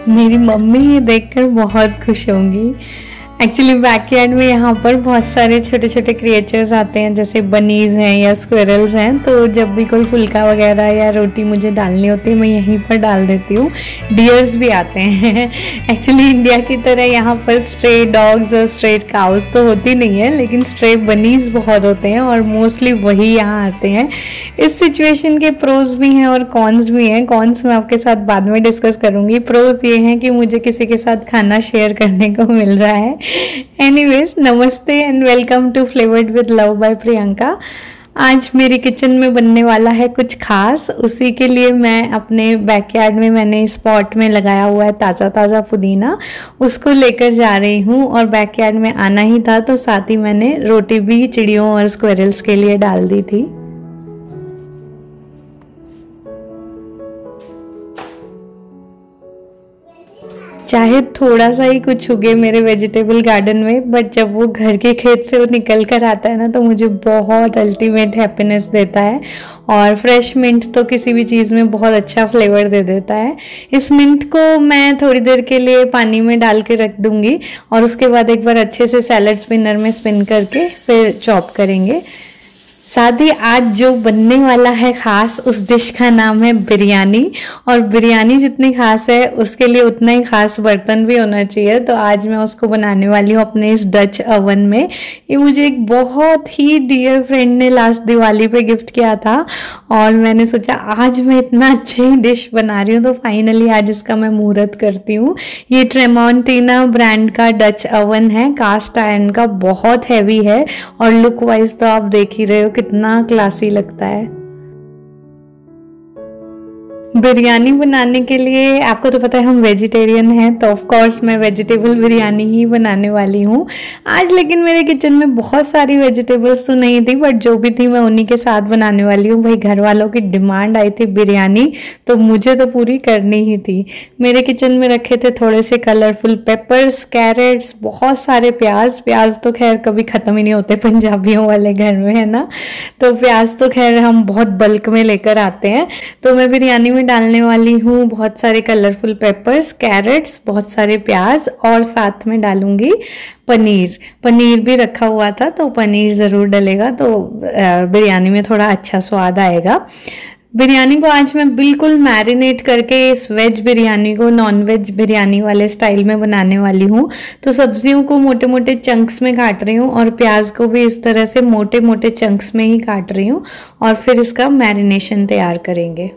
मेरी मम्मी ये देखकर बहुत खुश होंगी। एक्चुअली बैकयार्ड में यहाँ पर बहुत सारे छोटे छोटे क्रिएचर्स आते हैं, जैसे बनीज हैं या स्क्विरल्स हैं। तो जब भी कोई फुल्का वगैरह या रोटी मुझे डालनी होती है मैं यहीं पर डाल देती हूँ। डियर्स भी आते हैं। एक्चुअली इंडिया की तरह यहाँ पर स्ट्रे डॉग्स और स्ट्रे काउस तो होती नहीं है, लेकिन स्ट्रे बनीज बहुत होते हैं और मोस्टली वही यहाँ आते हैं। इस सिचुएशन के प्रोज भी हैं और कॉन्स भी हैं। कॉन्स मैं आपके साथ बाद में डिस्कस करूँगी। प्रोज ये हैं कि मुझे किसी के साथ खाना शेयर करने को मिल रहा है। एनीवेज, नमस्ते and welcome to flavoured with love by Priyanka. आज मेरी किचन में बनने वाला है कुछ खास। उसी के लिए मैं अपने बैकयार्ड में मैंने इस पॉट में लगाया हुआ है ताज़ा ताज़ा पुदीना, उसको लेकर जा रही हूँ। और बैकयार्ड में आना ही था तो साथ ही मैंने रोटी भी चिड़ियों और स्क्विरल्स के लिए डाल दी थी। चाहे थोड़ा सा ही कुछ उगे मेरे वेजिटेबल गार्डन में, बट जब वो घर के खेत से वो निकल कर आता है ना तो मुझे बहुत अल्टीमेट हैप्पीनेस देता है। और फ्रेश मिंट तो किसी भी चीज़ में बहुत अच्छा फ्लेवर दे देता है। इस मिंट को मैं थोड़ी देर के लिए पानी में डाल के रख दूँगी और उसके बाद एक बार अच्छे से सैलड स्पिनर में स्पिन करके फिर चॉप करेंगे। साथ ही आज जो बनने वाला है खास, उस डिश का नाम है बिरयानी। और बिरयानी जितनी खास है उसके लिए उतना ही खास बर्तन भी होना चाहिए। तो आज मैं उसको बनाने वाली हूँ अपने इस डच ओवन में। ये मुझे एक बहुत ही डियर फ्रेंड ने लास्ट दिवाली पे गिफ्ट किया था और मैंने सोचा आज मैं इतना अच्छी डिश बना रही हूँ तो फाइनली आज इसका मैं मुहूर्त करती हूँ। ये ट्रेमोंटिना ब्रांड का डच ओवन है, कास्ट आयरन का, बहुत हैवी है और लुक वाइज तो आप देख ही रहे हो कितना क्लासी लगता है। बिरयानी बनाने के लिए आपको तो पता है हम वेजिटेरियन हैं, तो ऑफ कोर्स मैं वेजिटेबल बिरयानी ही बनाने वाली हूँ आज। लेकिन मेरे किचन में बहुत सारी वेजिटेबल्स तो नहीं थी, बट जो भी थी मैं उन्हीं के साथ बनाने वाली हूँ। भाई घर वालों की डिमांड आई थी बिरयानी तो मुझे तो पूरी करनी ही थी। मेरे किचन में रखे थे थोड़े से कलरफुल पेपर्स, कैरेट्स, बहुत सारे प्याज तो खैर कभी ख़त्म ही नहीं होते पंजाबियों वाले घर में, है ना। तो प्याज तो खैर हम बहुत बल्क में लेकर आते हैं। तो मैं बिरयानी में डालने वाली हूँ बहुत सारे कलरफुल पेपर्स, कैरेट्स, बहुत सारे प्याज और साथ में डालूंगी पनीर भी रखा हुआ था तो पनीर ज़रूर डलेगा तो बिरयानी में थोड़ा अच्छा स्वाद आएगा। बिरयानी को आज मैं बिल्कुल मैरिनेट करके इस वेज बिरयानी को नॉन वेज बिरयानी वाले स्टाइल में बनाने वाली हूँ। तो सब्जियों को मोटे मोटे चंक्स में काट रही हूँ और प्याज को भी इस तरह से मोटे मोटे चंक्स में ही काट रही हूँ और फिर इसका मैरिनेशन तैयार करेंगे।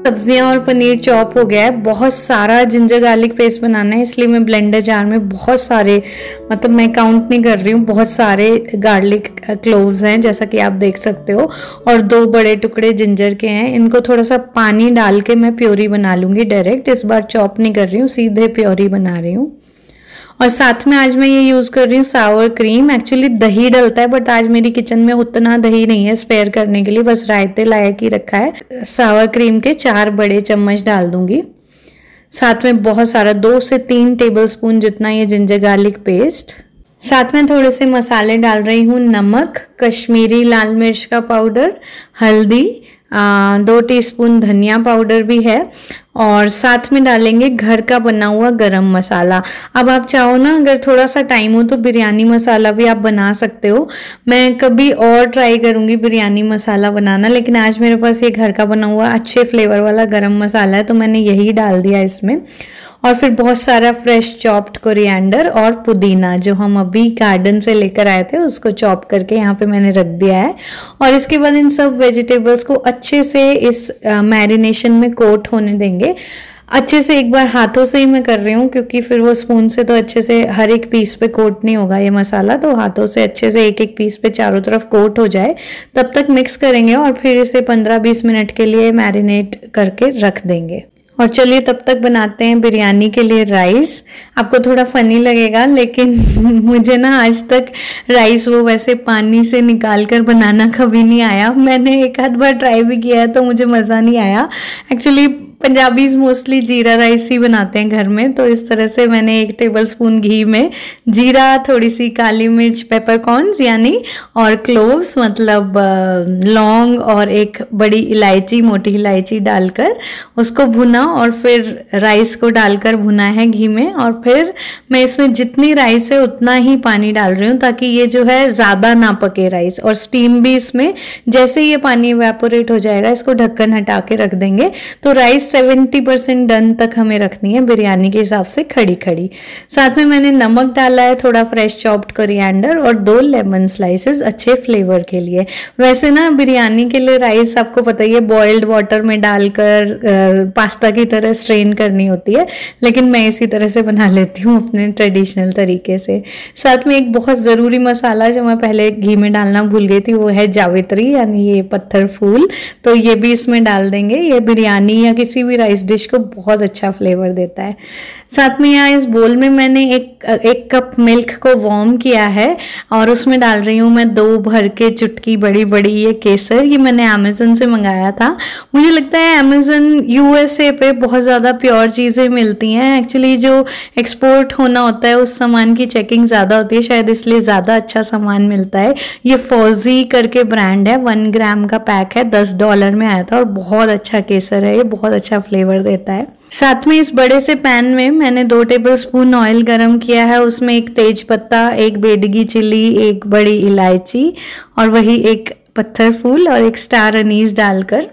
सब्जियां और पनीर चॉप हो गया है। बहुत सारा जिंजर गार्लिक पेस्ट बनाना है, इसलिए मैं ब्लेंडर जार में बहुत सारे, मतलब मैं काउंट नहीं कर रही हूँ, बहुत सारे गार्लिक क्लोव्स हैं जैसा कि आप देख सकते हो और 2 बड़े टुकड़े जिंजर के हैं। इनको थोड़ा सा पानी डाल के मैं प्योरी बना लूँगी डायरेक्ट। इस बार चॉप नहीं कर रही हूँ, सीधे प्योरी बना रही हूँ। और साथ में आज मैं ये यूज़ कर रही हूँ सावर क्रीम। एक्चुअली दही डलता है बट आज मेरी किचन में उतना दही नहीं है स्पेयर करने के लिए, बस रायते लायक ही रखा है। सावर क्रीम के 4 बड़े चम्मच डाल दूंगी। साथ में बहुत सारा 2 से 3 टेबलस्पून जितना ये जिंजर गार्लिक पेस्ट। साथ में थोड़े से मसाले डाल रही हूँ, नमक, कश्मीरी लाल मिर्च का पाउडर, हल्दी, 2 टीस्पून धनिया पाउडर भी है और साथ में डालेंगे घर का बना हुआ गरम मसाला। अब आप चाहो ना, अगर थोड़ा सा टाइम हो तो बिरयानी मसाला भी आप बना सकते हो। मैं कभी और ट्राई करूँगी बिरयानी मसाला बनाना, लेकिन आज मेरे पास ये घर का बना हुआ अच्छे फ्लेवर वाला गरम मसाला है तो मैंने यही डाल दिया इसमें। और फिर बहुत सारा फ्रेश चॉप्ड कोरिएंडर और पुदीना जो हम अभी गार्डन से लेकर आए थे उसको चॉप करके यहाँ पे मैंने रख दिया है। और इसके बाद इन सब वेजिटेबल्स को अच्छे से इस मैरिनेशन में कोट होने देंगे। अच्छे से एक बार हाथों से ही मैं कर रही हूँ क्योंकि फिर वो स्पून से तो अच्छे से हर एक पीस पे कोट नहीं होगा ये मसाला। तो हाथों से अच्छे से एक एक पीस पे चारों तरफ कोट हो जाए तब तक मिक्स करेंगे और फिर इसे 15-20 मिनट के लिए मैरिनेट करके रख देंगे। और चलिए तब तक बनाते हैं बिरयानी के लिए राइस। आपको थोड़ा फनी लगेगा लेकिन मुझे ना आज तक राइस वो वैसे पानी से निकाल कर बनाना कभी नहीं आया। मैंने एक आध बार ट्राई भी किया है तो मुझे मज़ा नहीं आया। एक्चुअली पंजाबीज मोस्टली जीरा राइस ही बनाते हैं घर में, तो इस तरह से मैंने 1 टेबलस्पून घी में जीरा, थोड़ी सी काली मिर्च, पेपरकॉर्न्स यानी, और क्लोव्स मतलब लौंग, और एक बड़ी इलायची, मोटी इलायची डालकर उसको भुना, और फिर राइस को डालकर भुना है घी में। और फिर मैं इसमें जितनी राइस है उतना ही पानी डाल रही हूँ, ताकि ये जो है ज़्यादा ना पके राइस, और स्टीम भी इसमें जैसे ये पानी इवेपोरेट हो जाएगा, इसको ढक्कन हटा के रख देंगे। तो राइस 70% डन तक हमें रखनी है बिरयानी के हिसाब से, खड़ी खड़ी। साथ में मैंने नमक डाला है, थोड़ा फ्रेश चॉप्ड कोरिएंडर, और 2 लेमन स्लाइसेस अच्छे फ्लेवर के लिए। वैसे ना बिरयानी के लिए राइस आपको पता ही है बॉइल्ड वाटर में डालकर पास्ता की तरह स्ट्रेन करनी होती है, लेकिन मैं इसी तरह से बना लेती हूँ अपने ट्रेडिशनल तरीके से। साथ में एक बहुत ज़रूरी मसाला जो मैं पहले घी में डालना भूल गई थी, वो है जावित्री यानी ये पत्थर फूल, तो ये भी इसमें डाल देंगे। ये बिरयानी या किसी भी राइस डिश को बहुत अच्छा फ्लेवर देता है। साथ में यहाँ इस बोल में मैंने एक कप मिल्क को वार्म किया है, और उसमें डाल रही हूँ मैं 2 भर के चुटकी बड़ी बड़ी ये केसर। ये मैंने अमेजन से मंगाया था। मुझे लगता है अमेजन USA पे बहुत ज़्यादा प्योर चीज़ें मिलती हैं। एक्चुअली जो एक्सपोर्ट होना होता है उस सामान की चेकिंग ज़्यादा होती है, शायद इसलिए ज़्यादा अच्छा सामान मिलता है। ये फौजी करके ब्रांड है, 1 ग्राम का पैक है, $10 में आया था, और बहुत अच्छा केसर है, ये बहुत अच्छा फ्लेवर देता है। साथ में इस बड़े से पैन में मैंने 2 टेबलस्पून ऑयल गरम किया है, उसमें 1 तेज पत्ता, 1 बेडगी चिली, 1 बड़ी इलायची, और वही 1 पत्थर फूल और 1 स्टार अनीस डालकर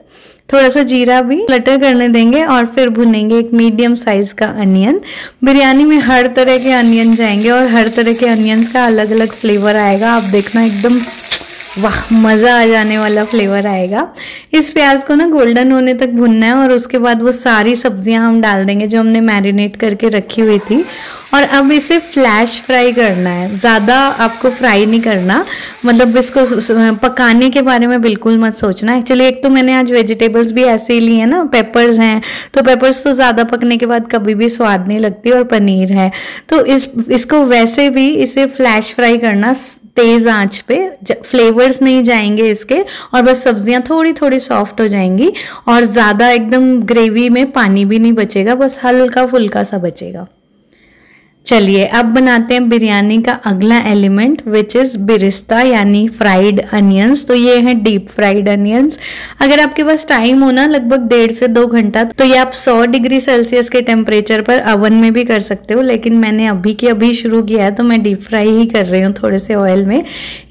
थोड़ा सा जीरा भी फ्लटर करने देंगे, और फिर भुनेंगे 1 मीडियम साइज का अनियन। बिरयानी में हर तरह के अनियन जाएंगे, और हर तरह के अनियंस का अलग अलग फ्लेवर आएगा। आप देखना एकदम वाह, मज़ा आ जाने वाला फ्लेवर आएगा। इस प्याज को ना गोल्डन होने तक भुनना है, और उसके बाद वो सारी सब्जियां हम डाल देंगे जो हमने मैरिनेट करके रखी हुई थी। और अब इसे फ्लैश फ्राई करना है, ज़्यादा आपको फ्राई नहीं करना, मतलब इसको पकाने के बारे में बिल्कुल मत सोचना। एक्चुअली एक तो मैंने आज वेजिटेबल्स भी ऐसे ही लिए हैं ना, पेपर्स हैं, तो पेपर्स तो ज़्यादा पकने के बाद कभी भी स्वाद नहीं लगती, और पनीर है, तो इसको वैसे भी इसे फ्लैश फ्राई करना तेज़ आंच पे, फ्लेवर्स नहीं जाएंगे इसके, और बस सब्जियां थोड़ी थोड़ी सॉफ्ट हो जाएंगी, और ज़्यादा एकदम ग्रेवी में पानी भी नहीं बचेगा, बस हल्का फुल्का सा बचेगा। चलिए अब बनाते हैं बिरयानी का अगला एलिमेंट, विच इज़ बिरिस्ता यानी फ्राइड अनियंस। तो ये हैं डीप फ्राइड अनियंस। अगर आपके पास टाइम हो ना, लगभग 1.5 से 2 घंटा, तो ये आप 100 डिग्री सेल्सियस के टेम्परेचर पर ओवन में भी कर सकते हो, लेकिन मैंने अभी की अभी शुरू किया है तो मैं डीप फ्राई ही कर रही हूँ थोड़े से ऑयल में।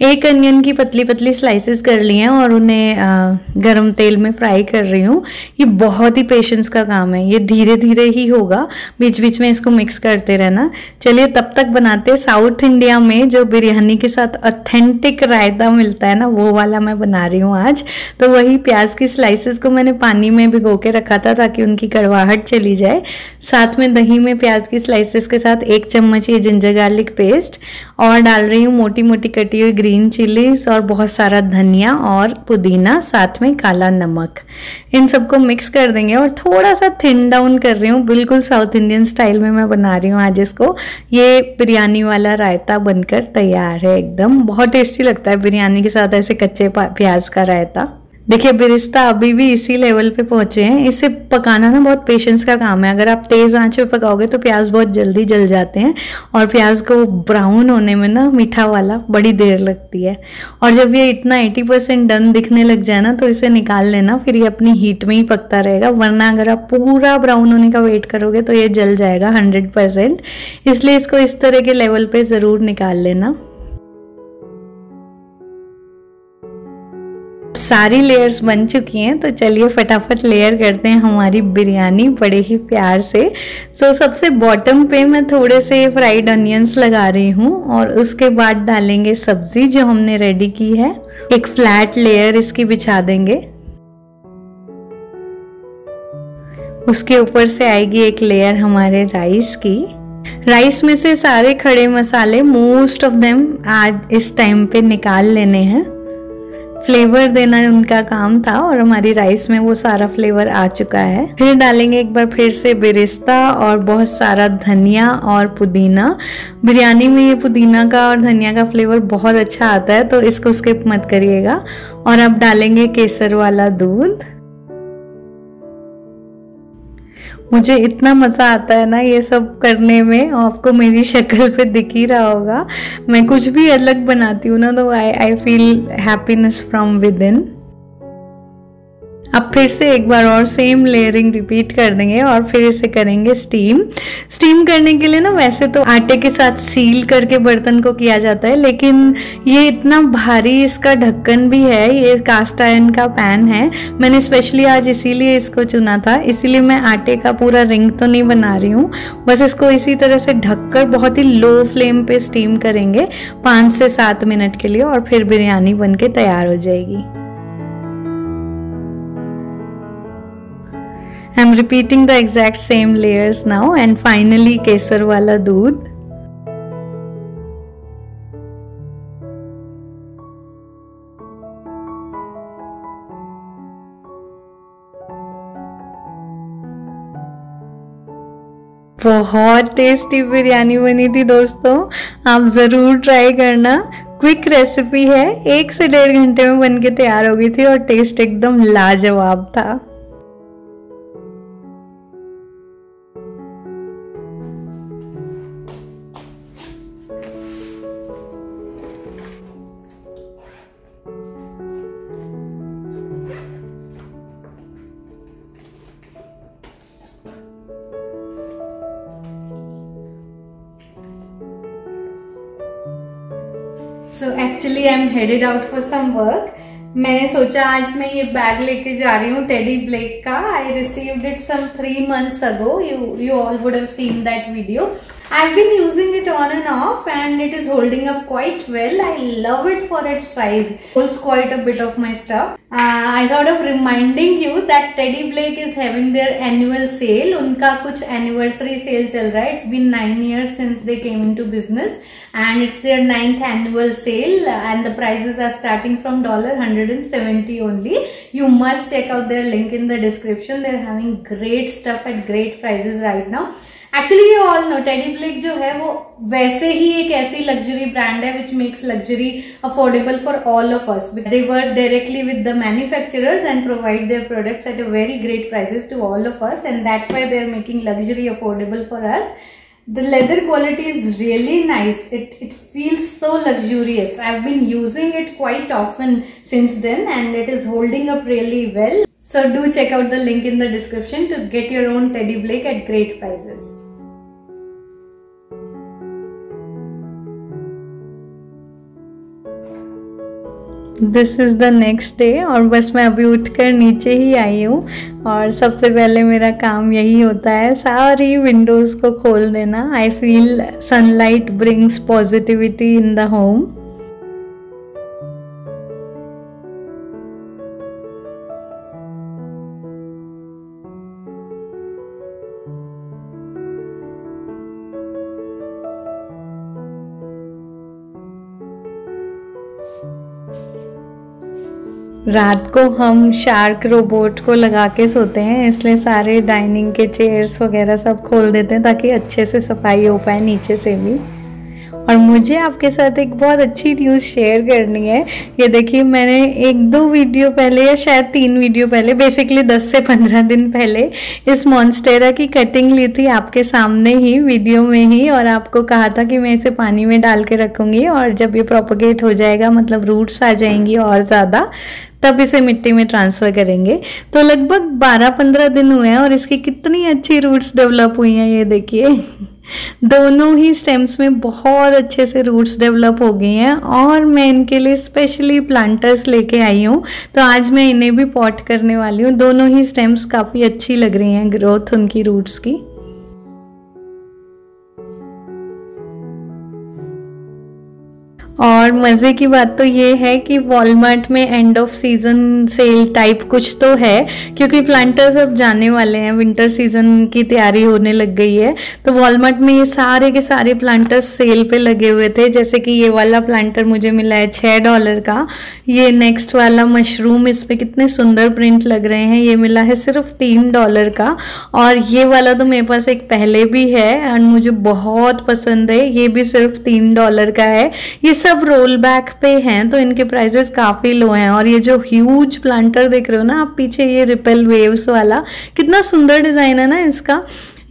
1 अनियन की पतली पतली स्लाइसेस कर ली हैं, और उन्हें गर्म तेल में फ्राई कर रही हूँ। ये बहुत ही पेशेंस का काम है, ये धीरे धीरे ही होगा, बीच बीच में इसको मिक्स करते रहना। चलिए तब तक बनाते हैं। साउथ इंडिया में जो बिरयानी के साथ ऑथेंटिक रायता मिलता है ना, वो वाला मैं बना रही हूँ आज। तो वही प्याज की स्लाइसेस को मैंने पानी में भिगो के रखा था ताकि उनकी कड़वाहट चली जाए। साथ में दही में प्याज की स्लाइसेस के साथ 1 चम्मच ये जिंजर गार्लिक पेस्ट, और डाल रही हूँ मोटी मोटी कटी हुई ग्रीन चिलीज, और बहुत सारा धनिया और पुदीना, साथ में काला नमक। इन सबको मिक्स कर देंगे, और थोड़ा सा थिन डाउन कर रही हूँ, बिल्कुल साउथ इंडियन स्टाइल में मैं बना रही हूँ आज इसको। ये बिरयानी वाला रायता बनकर तैयार है, एकदम बहुत टेस्टी लगता है बिरयानी के साथ ऐसे कच्चे प्याज का रायता। देखिए बिरिस्ता अभी भी इसी लेवल पे पहुंचे हैं। इसे पकाना ना बहुत पेशेंस का काम है। अगर आप तेज़ आंच पे पकाओगे तो प्याज बहुत जल्दी जल जाते हैं, और प्याज को ब्राउन होने में ना, मीठा वाला, बड़ी देर लगती है। और जब ये इतना 80% डन दिखने लग जाए ना, तो इसे निकाल लेना, फिर ये अपनी हीट में ही पकता रहेगा। वरना अगर आप पूरा ब्राउन होने का वेट करोगे तो ये जल जाएगा 100%। इसलिए इसको इस तरह के लेवल पे ज़रूर निकाल लेना। सारी लेयर्स बन चुकी हैं, तो चलिए फटाफट लेयर करते हैं हमारी बिरयानी बड़े ही प्यार से। तो सबसे बॉटम पे मैं थोड़े से फ्राइड अनियंस लगा रही हूँ, और उसके बाद डालेंगे सब्जी जो हमने रेडी की है। एक फ्लैट लेयर इसकी बिछा देंगे, उसके ऊपर से आएगी एक लेयर हमारे राइस की। राइस में से सारे खड़े मसाले, मोस्ट ऑफ देम आज इस टाइम पे निकाल लेने हैं। फ्लेवर देना उनका काम था, और हमारी राइस में वो सारा फ्लेवर आ चुका है। फिर डालेंगे एक बार फिर से बिरिस्ता और बहुत सारा धनिया और पुदीना। बिरयानी में ये पुदीना का और धनिया का फ्लेवर बहुत अच्छा आता है, तो इसको स्किप मत करिएगा। और अब डालेंगे केसर वाला दूध। मुझे इतना मज़ा आता है ना ये सब करने में, आपको मेरी शक्ल पे दिख ही रहा होगा। मैं कुछ भी अलग बनाती हूँ ना तो I feel happiness from with in. अब फिर से एक बार और सेम लेयरिंग रिपीट कर देंगे और फिर इसे करेंगे स्टीम करने के लिए ना वैसे तो आटे के साथ सील करके बर्तन को किया जाता है, लेकिन ये इतना भारी इसका ढक्कन भी है, ये कास्ट आयरन का पैन है। मैंने स्पेशली आज इसीलिए इसको चुना था, इसीलिए मैं आटे का पूरा रिंग तो नहीं बना रही हूँ, बस इसको इसी तरह से ढककर बहुत ही लो फ्लेम पे स्टीम करेंगे 5 से 7 मिनट के लिए और फिर बिरयानी बन के तैयार हो जाएगी। I'm repeating the exact same layers now and finally केसर वाला दूध। बहुत टेस्टी बिरयानी बनी थी दोस्तों, आप ज़रूर ट्राई करना। क्विक रेसिपी है, 1 से 1.5 घंटे में बन के तैयार हो गई थी और टेस्ट एकदम लाजवाब था। So actually I'm headed out for some work. मैंने सोचा आज मैं ये बैग लेके जा रही हूँ टेडी ब्लेक का। I received it some 3 months ago. You all would have seen that video. I've been using it on and off and it is holding up quite well. I love it for its size. Holds quite a bit of my stuff. I thought of reminding you that Teddy Blake is having their annual sale. उनका कुछ anniversary sale चल रहा है. It's been 9 years since they came into business and it's their 9th annual sale and the prices are starting from $170 only. You must check out their link in the description. They're having great stuff at great prices right now. Actually you all know Teddy Blake जो है वो वैसे ही एक ऐसी luxury brand है which makes luxury affordable for all of us. They work directly with the manufacturers and provide their products at a very great prices to all of us and that's why they are making luxury affordable for us. The leather quality is really nice. It feels so luxurious. I've been using it quite often since then and it is holding up really well. So do check out the link in the description to get your own Teddy Blake at great prices. This is the next day और बस मैं अभी उठकर नीचे ही आई हूँ और सबसे पहले मेरा काम यही होता है सारी विंडोज़ को खोल देना। I feel sunlight brings positivity in the home. रात को हम शार्क रोबोट को लगा के सोते हैं, इसलिए सारे डाइनिंग के चेयर्स वगैरह सब खोल देते हैं ताकि अच्छे से सफाई हो पाए नीचे से भी। और मुझे आपके साथ एक बहुत अच्छी न्यूज़ शेयर करनी है। ये देखिए, मैंने 1-2 वीडियो पहले या शायद 3 वीडियो पहले, बेसिकली 10 से 15 दिन पहले इस मॉन्स्टेरा की कटिंग ली थी आपके सामने ही वीडियो में ही, और आपको कहा था कि मैं इसे पानी में डाल के रखूँगी और जब ये प्रोपगेट हो जाएगा, मतलब रूट्स आ जाएंगी और ज़्यादा, तब इसे मिट्टी में ट्रांसफ़र करेंगे। तो लगभग 12-15 दिन हुए हैं और इसकी कितनी अच्छी रूट्स डेवलप हुई हैं, ये देखिए। दोनों ही स्टेम्स में बहुत अच्छे से रूट्स डेवलप हो गई हैं और मैं इनके लिए स्पेशली प्लांटर्स लेके आई हूँ, तो आज मैं इन्हें भी पॉट करने वाली हूँ। दोनों ही स्टेम्स काफ़ी अच्छी लग रही हैं ग्रोथ उनकी रूट्स की। और मज़े की बात तो ये है कि वॉलमार्ट में end of season sale type कुछ तो है, क्योंकि प्लांटर्स अब जाने वाले हैं, विंटर सीज़न की तैयारी होने लग गई है। तो वॉलमार्ट में ये सारे के सारे प्लांटर्स सेल पे लगे हुए थे। जैसे कि ये वाला प्लांटर मुझे मिला है $6 का। ये नेक्स्ट वाला मशरूम, इस पर कितने सुंदर प्रिंट लग रहे हैं, ये मिला है सिर्फ $3 का। और ये वाला तो मेरे पास एक पहले भी है और मुझे बहुत पसंद है, ये भी सिर्फ $3 का है। ये सब रोल बैक पे हैं तो इनके प्राइसेस काफ़ी लो हैं। और ये जो ह्यूज प्लांटर देख रहे हो ना आप पीछे, ये रिपेल वेव्स वाला, कितना सुंदर डिज़ाइन है ना इसका।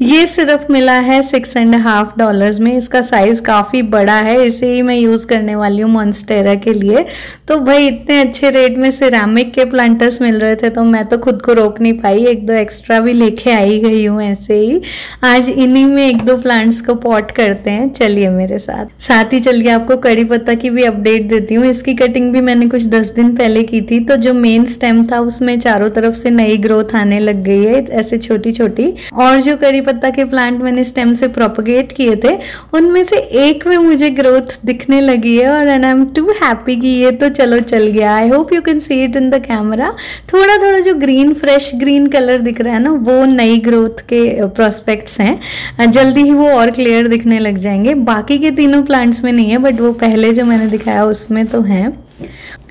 ये सिर्फ मिला है $6.50 में। इसका साइज़ काफ़ी बड़ा है, इसे ही मैं यूज़ करने वाली हूँ मॉन्स्टेरा के लिए। तो भाई इतने अच्छे रेट में सिरेमिक के प्लांटर्स मिल रहे थे तो मैं तो खुद को रोक नहीं पाई, एक दो एक्स्ट्रा भी लेके आई गई हूँ ऐसे ही। आज इन्हीं में एक दो प्लांट्स को पॉट करते हैं, चलिए मेरे साथ ही चलिए आपको कड़ी पत्ता की भी अपडेट देती हूँ। इसकी कटिंग भी मैंने कुछ 10 दिन पहले की थी, तो जो मेन स्टेम था उसमें चारों तरफ से नई ग्रोथ आने लग गई है ऐसे छोटी छोटी। और जो कड़ी पत्ता के प्लांट मैंने स्टेम से प्रोपगेट किए थे उनमें से एक में मुझे ग्रोथ दिखने लगी है और आई एम टू हैप्पी कि ये तो चलो चल गया। I hope you can see it in the camera. थोड़ा थोड़ा जो ग्रीन, फ्रेश ग्रीन कलर दिख रहा है ना, वो नई ग्रोथ के प्रोस्पेक्ट्स हैं, जल्दी ही वो और क्लियर दिखने लग जाएंगे। बाकी के तीनों प्लांट्स में नहीं है, बट वो पहले जो मैंने दिखाया उसमें तो हैं।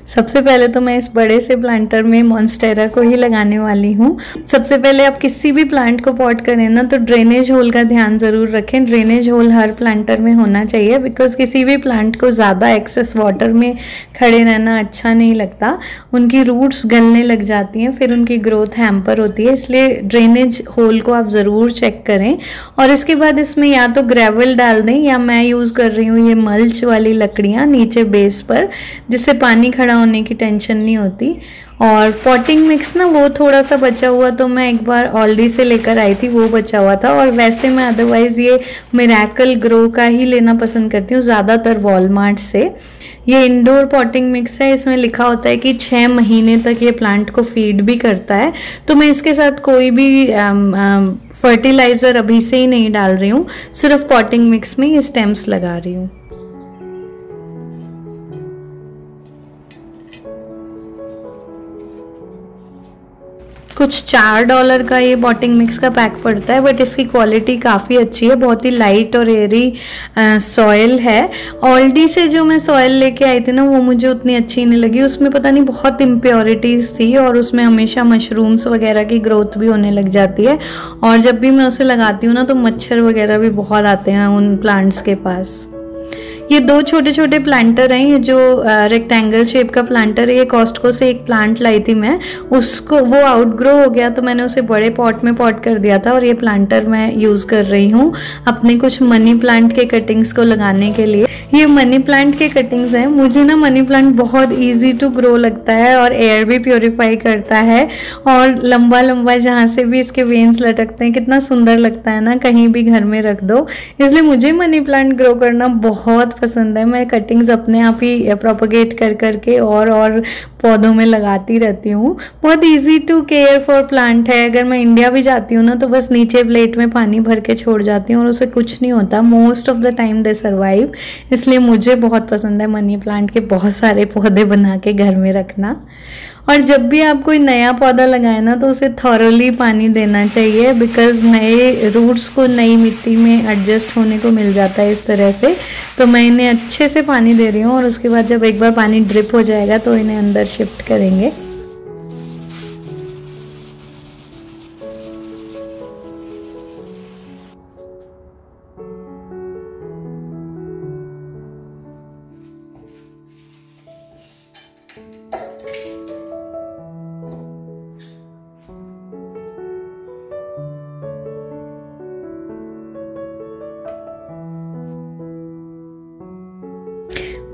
सबसे पहले तो मैं इस बड़े से प्लांटर में मॉन्स्टेरा को ही लगाने वाली हूँ। सबसे पहले आप किसी भी प्लांट को पॉट करें ना तो ड्रेनेज होल का ध्यान ज़रूर रखें। ड्रेनेज होल हर प्लांटर में होना चाहिए, बिकॉज किसी भी प्लांट को ज़्यादा एक्सेस वाटर में खड़े रहना अच्छा नहीं लगता। उनकी रूट्स गलने लग जाती हैं, फिर उनकी ग्रोथ हैम्पर होती है, इसलिए ड्रेनेज होल को आप ज़रूर चेक करें। और इसके बाद इसमें या तो ग्रेवल डाल दें या मैं यूज़ कर रही हूँ ये मल्च वाली लकड़ियाँ नीचे बेस पर, जिससे पानी खड़ा होने की टेंशन नहीं होती। और पॉटिंग मिक्स ना वो थोड़ा सा बचा हुआ तो मैं एक बार ऑल्डी से लेकर आई थी, वो बचा हुआ था। और वैसे मैं अदरवाइज़ ये मिरेकल ग्रो का ही लेना पसंद करती हूँ ज़्यादातर वॉलमार्ट से। ये इंडोर पॉटिंग मिक्स है, इसमें लिखा होता है कि 6 महीने तक ये प्लांट को फीड भी करता है। तो मैं इसके साथ कोई भी फर्टिलाइज़र अभी से ही नहीं डाल रही हूँ, सिर्फ पॉटिंग मिक्स में ये स्टेम्स लगा रही हूँ। कुछ $4 का ये पॉटिंग मिक्स का पैक पड़ता है, बट इसकी क्वालिटी काफ़ी अच्छी है, बहुत ही लाइट और एयरी सॉइल है। ऑल्डी से जो मैं सॉइल लेके आई थी ना वो मुझे उतनी अच्छी नहीं लगी, उसमें पता नहीं बहुत इम्प्योरिटीज़ थी और उसमें हमेशा मशरूम्स वगैरह की ग्रोथ भी होने लग जाती है। और जब भी मैं उसे लगाती हूँ ना तो मच्छर वगैरह भी बहुत आते हैं उन प्लांट्स के पास। ये 2 छोटे छोटे प्लांटर हैं, ये जो रेक्टेंगल शेप का प्लांटर है, ये कॉस्टको से एक प्लांट लाई थी मैं, उसको वो आउटग्रो हो गया तो मैंने उसे बड़े पॉट में पॉट कर दिया था। और ये प्लांटर मैं यूज़ कर रही हूँ अपने कुछ मनी प्लांट के कटिंग्स को लगाने के लिए। ये मनी प्लांट के कटिंग्स हैं। मुझे ना मनी प्लांट बहुत ईजी टू ग्रो लगता है और एयर भी प्योरीफाई करता है, और लंबा लंबा जहाँ से भी इसके वेन्स लटकते हैं कितना सुंदर लगता है ना, कहीं भी घर में रख दो। इसलिए मुझे मनी प्लांट ग्रो करना बहुत पसंद है। मैं कटिंग्स अपने आप ही प्रोपगेट कर करके और पौधों में लगाती रहती हूँ। बहुत easy to care for plant है। अगर मैं इंडिया भी जाती हूँ ना तो बस नीचे प्लेट में पानी भर के छोड़ जाती हूँ और उसे कुछ नहीं होता। Most of the time they survive. इसलिए मुझे बहुत पसंद है मनी प्लांट के बहुत सारे पौधे बना के घर में रखना। और जब भी आप कोई नया पौधा लगाए ना तो उसे थॉरली पानी देना चाहिए, बिकॉज नए रूट्स को नई मिट्टी में एडजस्ट होने को मिल जाता है इस तरह से। तो मैं इन्हें अच्छे से पानी दे रही हूँ और उसके बाद जब एक बार पानी ड्रिप हो जाएगा तो इन्हें अंदर शिफ्ट करेंगे।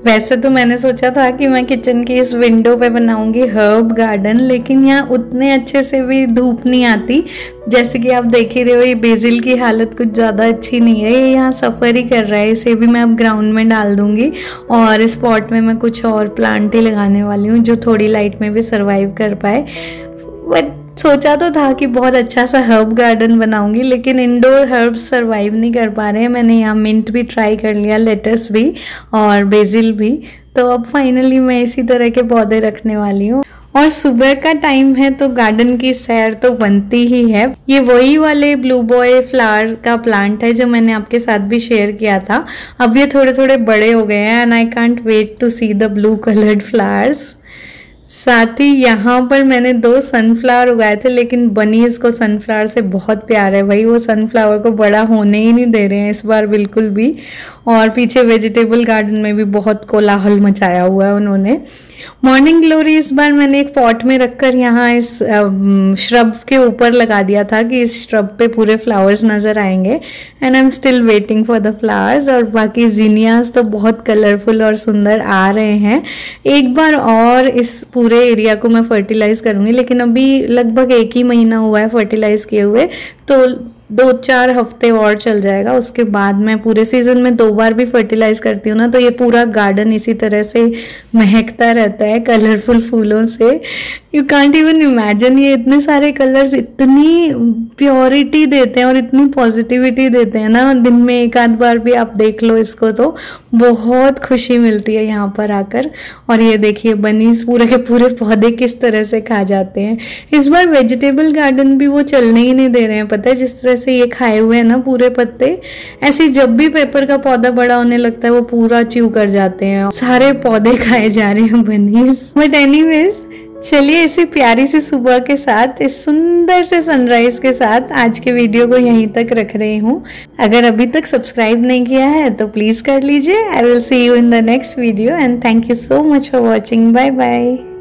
वैसे तो मैंने सोचा था कि मैं किचन की इस विंडो पे बनाऊंगी हर्ब गार्डन, लेकिन यहाँ उतने अच्छे से भी धूप नहीं आती। जैसे कि आप देख ही रहे हो ये बेसिल की हालत कुछ ज़्यादा अच्छी नहीं है, ये यहाँ सफ़र ही कर रहा है। इसे भी मैं अब ग्राउंड में डाल दूंगी और इस पॉट में मैं कुछ और प्लांट ही लगाने वाली हूँ जो थोड़ी लाइट में भी सर्वाइव कर पाए। बट सोचा तो था कि बहुत अच्छा सा हर्ब गार्डन बनाऊंगी, लेकिन इंडोर हर्ब्स सर्वाइव नहीं कर पा रहे हैं। मैंने यहाँ मिंट भी ट्राई कर लिया, लेटस भी और बेसिल भी। तो अब फाइनली मैं इसी तरह के पौधे रखने वाली हूँ। और सुबह का टाइम है तो गार्डन की सैर तो बनती ही है। ये वही वाले ब्लू बॉय फ्लावर का प्लांट है जो मैंने आपके साथ भी शेयर किया था। अब ये थोड़े थोड़े बड़े हो गए हैं and I can't wait to see the blue coloured flowers. साथ ही यहाँ पर मैंने 2 सनफ्लावर उगाए थे, लेकिन बनी इसको सनफ्लावर से बहुत प्यार है भाई, वो सनफ्लावर को बड़ा होने ही नहीं दे रहे हैं इस बार बिल्कुल भी। और पीछे वेजिटेबल गार्डन में भी बहुत कोलाहल मचाया हुआ है उन्होंने। मॉर्निंग ग्लोरी इस बार मैंने एक पॉट में रखकर यहाँ इस श्रब के ऊपर लगा दिया था कि इस श्रब पे पूरे फ्लावर्स नज़र आएंगे। And I am still waiting for the flowers. और बाकी जीनियाज तो बहुत कलरफुल और सुंदर आ रहे हैं। एक बार और इस पूरे एरिया को मैं फर्टिलाइज करूँगी, लेकिन अभी लगभग 1 ही महीना हुआ है फर्टिलाइज किए हुए, तो 2-4 हफ्ते और चल जाएगा। उसके बाद मैं पूरे सीजन में 2 बार भी फर्टिलाइज करती हूँ ना, तो ये पूरा गार्डन इसी तरह से महकता रहता है कलरफुल फूलों से। यू कांट इवन इमेजिन, ये इतने सारे कलर्स इतनी प्योरिटी देते हैं और इतनी पॉजिटिविटी देते हैं ना। दिन में 1 आध बार भी आप देख लो इसको तो बहुत खुशी मिलती है यहाँ पर आकर। और ये देखिए बनीज पूरे के पूरे पौधे किस तरह से खा जाते हैं। इस बार वेजिटेबल गार्डन भी वो चलने ही नहीं दे रहे हैं, पता है, जिस तरह से ये खाए हुए हैं ना पूरे पत्ते। ऐसे जब भी पेपर का पौधा बड़ा होने लगता है वो पूरा च्यू कर जाते हैं, सारे पौधे खाए जा रहे हैं बनीज। बट एनीवेज, चलिए इसी प्यारी सी सुबह के साथ, इस सुंदर से सनराइज के साथ आज के वीडियो को यहीं तक रख रही हूँ। अगर अभी तक सब्सक्राइब नहीं किया है तो प्लीज कर लीजिए। I will see you in the next video and thank you so much for watching. Bye bye.